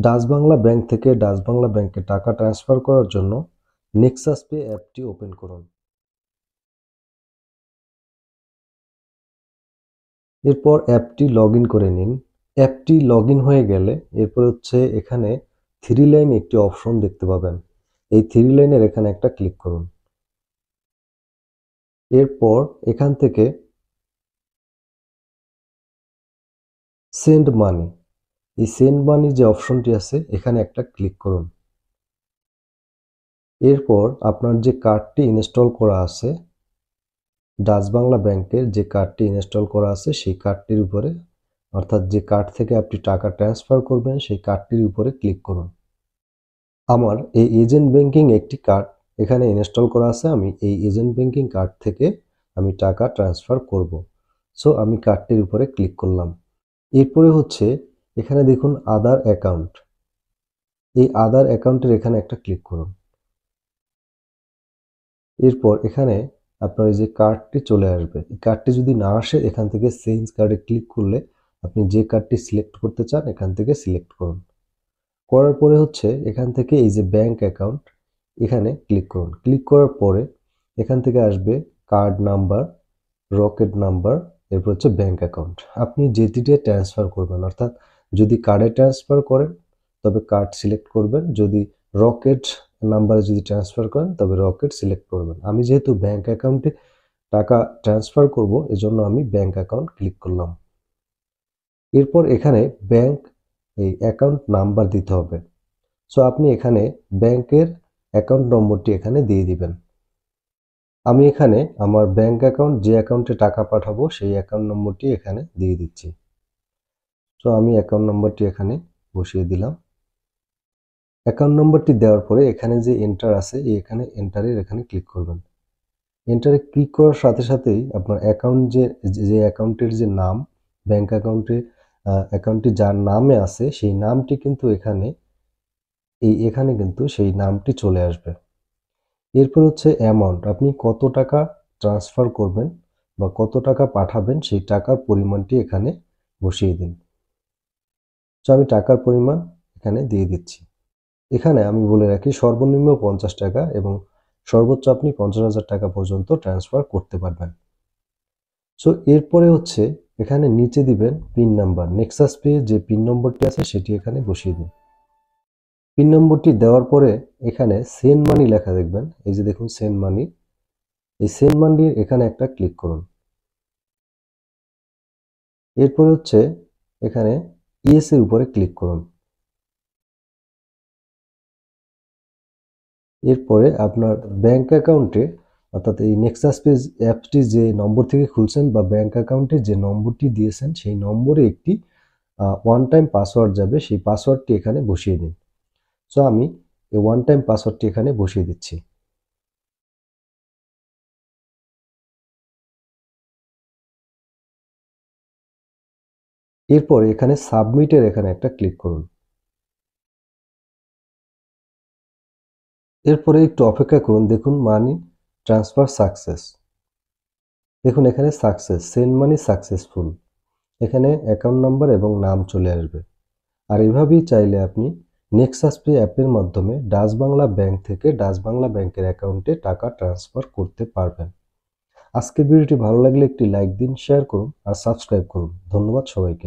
Dutch Bangla bank থেকে Dutch Bangla ব্যাংকে টাকা ট্রান্সফার করার জন্য নেক্সাস পে অ্যাপটি ওপেন করুন। এরপর অ্যাপটি লগইন করে নিন। অ্যাপটি লগইন হয়ে গেলে এরপর এখানে 3 লাইন একটি অপশন দেখতে পাবেন। এই 3 লাইনের এখানে একটা ক্লিক করুন। এরপর এখান থেকে সেন্ড মানি, এই সেন্ড মানি যে অপশনটি আছে এখানে একটা ক্লিক করুন। এরপর আপনার যে কার্ডটি ইনস্টল করা আছে, ডাচ বাংলা ব্যাংকের যে কার্ডটি ইনস্টল করা আছে সেই কার্ডটির উপরে, অর্থাৎ যে কার্ড থেকে আপনি টাকা ট্রান্সফার করবেন সেই কার্ডটির উপরে ক্লিক করুন। আমার এই এজেন্ট ব্যাংকিং একটি কার্ড এখানে ইনস্টল করা আছে। আমি এই এজেন্ট ব্যাংকিং কার্ড থেকে আমি টাকা ট্রান্সফার করব। সো আমি কার্ডটির উপরে ক্লিক করলাম। এরপরে এখানে দেখুন আদার অ্যাকাউন্ট, এই আদার অ্যাকাউন্টের এখানে একটা ক্লিক করুন। এরপর এখানে আপনার এই যে কার্ডটি চলে আসবে। এই কার্ডটি যদি না আসে এখান থেকে চেঞ্জ কার্ডে ক্লিক করলে আপনি যে কার্ডটি সিলেক্ট করতে চান এখান থেকে সিলেক্ট করুন। করার পরে এখান থেকে এই যে ব্যাংক অ্যাকাউন্ট এখানে ক্লিক করুন। ক্লিক করার পরে এখান থেকে আসবে কার্ড নাম্বার, রকেট নাম্বার, এরপর ব্যাংক অ্যাকাউন্ট। আপনি যেটিতে ট্রান্সফার করবেন, অর্থাৎ যদি কার্ডে ট্রান্সফার করেন তবে কার্ড সিলেক্ট করবেন, যদি রকেট নাম্বারে যদি ট্রান্সফার করেন তবে রকেট সিলেক্ট করবেন। আমি যেহেতু ব্যাংক অ্যাকাউন্টে টাকা ট্রান্সফার করব এজন্য আমি ব্যাংক অ্যাকাউন্ট ক্লিক করলাম। এরপর এখানে ব্যাংক এই অ্যাকাউন্ট নাম্বার দিতে হবে। সো আপনি এখানে ব্যাংকের অ্যাকাউন্ট নম্বরটি এখানে দিয়ে দিবেন। আমি এখানে আমার ব্যাংক অ্যাকাউন্ট, যে অ্যাকাউন্টে টাকা পাঠাবো সেই অ্যাকাউন্ট নম্বরটি এখানে দিয়ে দিচ্ছি। সো আমি অ্যাকাউন্ট নম্বরটি এখানে বসিয়ে দিলাম। অ্যাকাউন্ট নম্বরটি দেওয়ার পরে এখানে যে এন্টার আছে এই এখানে এন্টারের এখানে ক্লিক করবেন। এন্টারে ক্লিক করার সাথে সাথেই আপনার অ্যাকাউন্ট যে অ্যাকাউন্টের যে নাম, ব্যাংক অ্যাকাউন্টটি যার নামে আছে সেই নামটি কিন্তু এখানে কিন্তু সেই নামটি চলে আসবে। এরপর অ্যামাউন্ট, আপনি কত টাকা ট্রান্সফার করবেন বা কত টাকা পাঠাবেন সেই টাকার পরিমাণটি এখানে বসিয়ে দিন। তো আমি টাকার পরিমাণ এখানে দিয়ে দিচ্ছি। এখানে আমি বলে রাখি সর্বনিম্ন 50 টাকা এবং সর্বোচ্চ আপনি 50,000 টাকা পর্যন্ত ট্রান্সফার করতে পারবেন। সো এরপরে এখানে নিচে দিবেন পিন নাম্বার। নেক্সাস পে যে পিন নম্বরটি আছে সেটি এখানে বসিয়ে দিন। পিন নম্বরটি দেওয়ার পরে এখানে সেন্ড মানি লেখা দেখবেন, এই যে দেখুন সেন্ড মানি, এই সেন্ড মানির এখানে একটা ক্লিক করুন। এরপরে এখানে ইয়েস এর উপরে ক্লিক করুন। এরপরে আপনার ব্যাংক অ্যাকাউন্টে, অর্থাৎ এই নেক্সাস পে অ্যাপটি যে নম্বর থেকে খুলছেন বা ব্যাংক অ্যাকাউন্টে যে নম্বরটি দিয়েছেন সেই নম্বরে একটি ওয়ান টাইম পাসওয়ার্ড যাবে, সেই পাসওয়ার্ডটি এখানে বসিয়ে দিন। সো আমি এই ওয়ান টাইম পাসওয়ার্ডটি এখানে বসিয়ে দিচ্ছি। এরপর এখানে সাবমিটের এখানে একটা ক্লিক করুন। এরপরে একটু অপেক্ষা করুন, দেখুন মানি ট্রান্সফার সাকসেস। দেখুন এখানে সাকসেস, সেন্ড মানি সাকসেসফুল, এখানে অ্যাকাউন্ট নাম্বার এবং নাম চলে আসবে। আর এভাবেই চাইলে আপনি নেক্সাস পে অ্যাপের মাধ্যমে ডাচ বাংলা ব্যাংক থেকে ডাচ বাংলা ব্যাংকের অ্যাকাউন্টে টাকা ট্রান্সফার করতে পারবেন। আজকের ভিডিওটি ভালো লাগলে একটি লাইক দিন, শেয়ার করুন আর সাবস্ক্রাইব করুন। ধন্যবাদ সবাইকে।